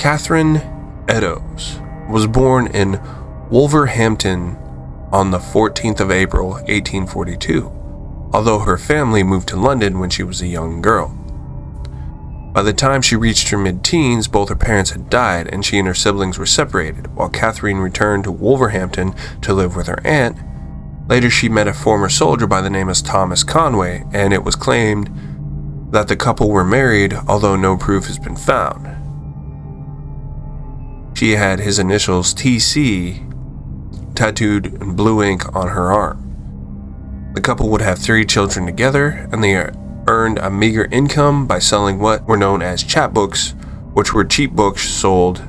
Catherine Eddowes was born in Wolverhampton on the 14th of April, 1842, although her family moved to London when she was a young girl. By the time she reached her mid-teens, both her parents had died and she and her siblings were separated, while Catherine returned to Wolverhampton to live with her aunt. Later she met a former soldier by the name of Thomas Conway, and it was claimed that the couple were married, although no proof has been found. She had his initials TC tattooed in blue ink on her arm. The couple would have 3 children together, and they earned a meager income by selling what were known as chapbooks, which were cheap books sold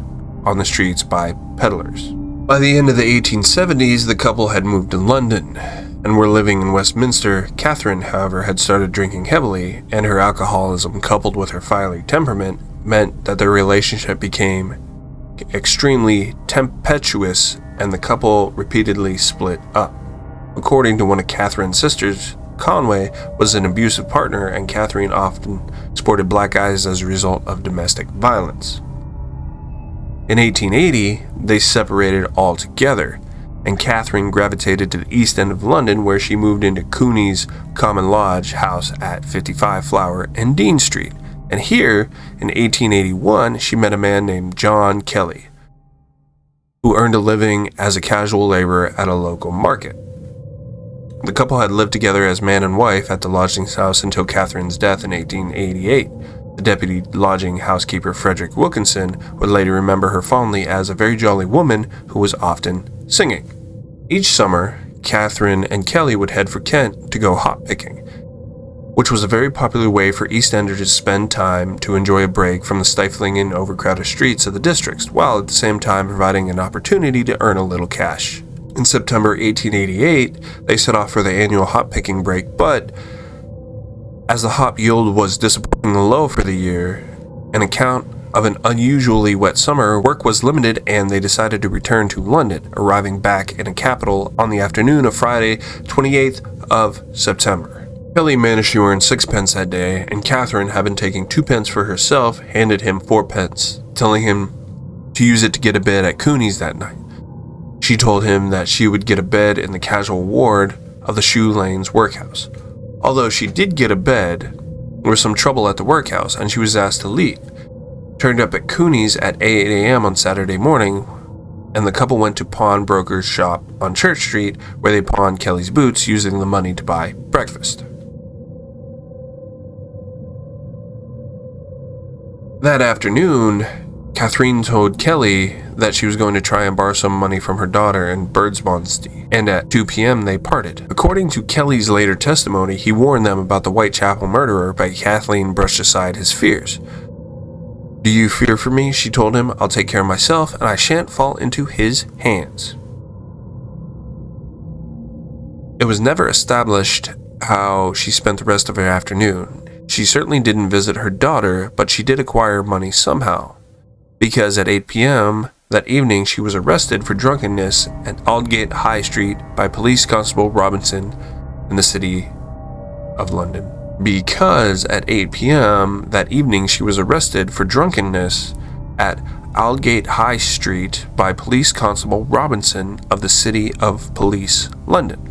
on the streets by peddlers. By the end of the 1870s, the couple had moved to London and were living in Westminster. Catherine, however, had started drinking heavily, and her alcoholism, coupled with her fiery temperament, meant that their relationship became extremely tempestuous, and the couple repeatedly split up. According to one of Catherine's sisters, Conway was an abusive partner, and Catherine often sported black eyes as a result of domestic violence. In 1880, they separated altogether, and Catherine gravitated to the east end of London, where she moved into Cooney's Common Lodge house at 55 Flower and Dean Street. And here, in 1881, she met a man named John Kelly, who earned a living as a casual laborer at a local market. The couple had lived together as man and wife at the lodging house until Catherine's death in 1888. The deputy lodging housekeeper, Frederick Wilkinson, would later remember her fondly as a very jolly woman who was often singing. Each summer, Catherine and Kelly would head for Kent to go hop picking, which was a very popular way for East Enders to spend time to enjoy a break from the stifling and overcrowded streets of the districts, while at the same time providing an opportunity to earn a little cash. In September 1888, they set off for the annual hop picking break, but as the hop yield was disappointingly low for the year, an account of an unusually wet summer, work was limited and they decided to return to London, arriving back in the capital on the afternoon of Friday, 28th of September. Kelly managed to earn 6 pence that day, and Catherine, having taken 2 pence for herself, handed him 4 pence, telling him to use it to get a bed at Cooney's that night. She told him that she would get a bed in the casual ward of the Shoe Lanes workhouse. Although she did get a bed, there was some trouble at the workhouse, and she was asked to leave. Turned up at Cooney's at 8 a.m. on Saturday morning, and the couple went to pawnbroker's shop on Church Street, where they pawned Kelly's boots, using the money to buy breakfast. That afternoon, Catherine told Kelly that she was going to try and borrow some money from her daughter in Birdsbonsty, and at 2 p.m. they parted. According to Kelly's later testimony, he warned them about the Whitechapel murderer, but Kathleen brushed aside his fears. "Do you fear for me?" she told him. "I'll take care of myself, and I shan't fall into his hands." It was never established how she spent the rest of her afternoon. She certainly didn't visit her daughter, but she did acquire money somehow, because at 8 p.m. that evening she was arrested for drunkenness at Aldgate High Street by Police Constable Robinson in the City of London. Because at 8 p.m. that evening she was arrested for drunkenness at Aldgate High Street by Police Constable Robinson of the City of Police, London.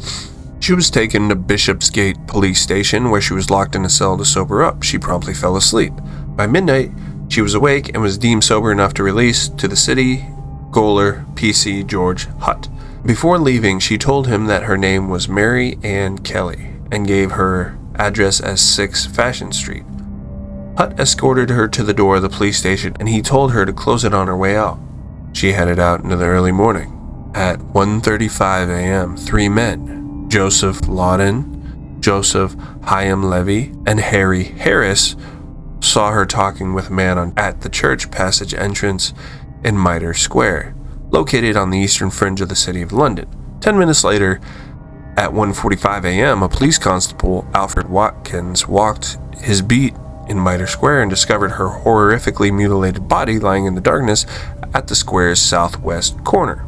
She was taken to Bishopsgate Police Station, where she was locked in a cell to sober up. She promptly fell asleep. By midnight, she was awake and was deemed sober enough to release to the city gaoler P.C. George Hutt. Before leaving, she told him that her name was Mary Ann Kelly and gave her address as 6 Fashion Street. Hutt escorted her to the door of the police station, and he told her to close it on her way out. She headed out into the early morning. At 1:35 a.m., 3 men, Joseph Loudon, Joseph Hyam Levy, and Harry Harris, saw her talking with a man at the church passage entrance in Mitre Square, located on the eastern fringe of the City of London. 10 minutes later, at 1:45 a.m., a police constable, Alfred Watkins, walked his beat in Mitre Square and discovered her horrifically mutilated body lying in the darkness at the square's southwest corner.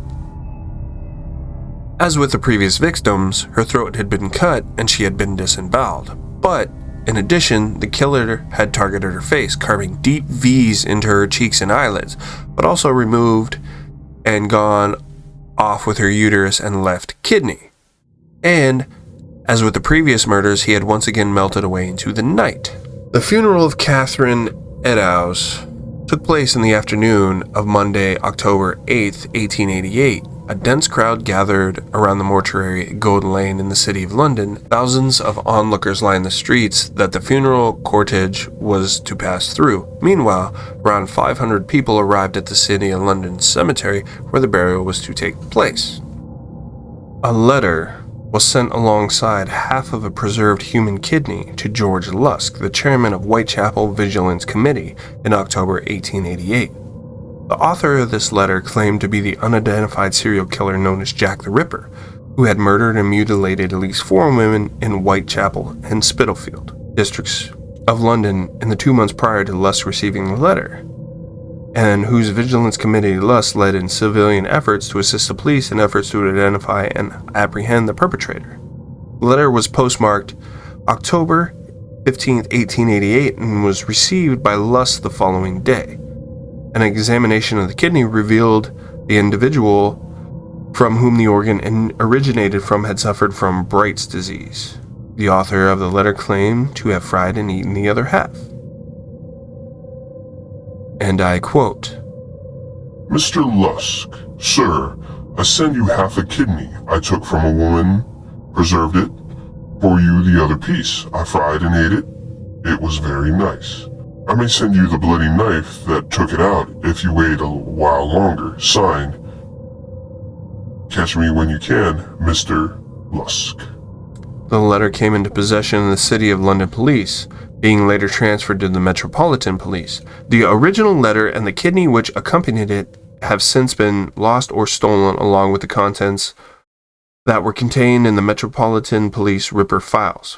As with the previous victims, her throat had been cut and she had been disemboweled, but In addition, the killer had targeted her face, carving deep V's into her cheeks and eyelids, but also removed and gone off with her uterus and left kidney. And, as with the previous murders, he had once again melted away into the night. The funeral of Catherine Eddowes took place in the afternoon of Monday, October 8th, 1888. A dense crowd gathered around the mortuary at Golden Lane in the City of London. Thousands of onlookers lined the streets that the funeral cortege was to pass through. Meanwhile, around 500 people arrived at the City of London cemetery where the burial was to take place. A letter was sent alongside half of a preserved human kidney to George Lusk, the chairman of Whitechapel Vigilance Committee, in October 1888. The author of this letter claimed to be the unidentified serial killer known as Jack the Ripper, who had murdered and mutilated at least 4 women in Whitechapel and Spitalfield, districts of London, in the 2 months prior to Lusk receiving the letter, and whose Vigilance Committee Lusk led in civilian efforts to assist the police in efforts to identify and apprehend the perpetrator. The letter was postmarked October 15, 1888, and was received by Lusk the following day. An examination of the kidney revealed the individual from whom the organ originated from had suffered from Bright's disease. The author of the letter claimed to have fried and eaten the other half. And I quote, Mr. Lusk, sir, I send you half a kidney I took from a woman, preserved it, for you the other piece. I fried and ate it. It was very nice. I may send you the bloody knife that took it out if you wait a while longer. Signed, Catch me when you can, Mr. Lusk. The letter came into possession of the City of London Police, being later transferred to the Metropolitan Police. The original letter and the kidney which accompanied it have since been lost or stolen, along with the contents that were contained in the Metropolitan Police Ripper files.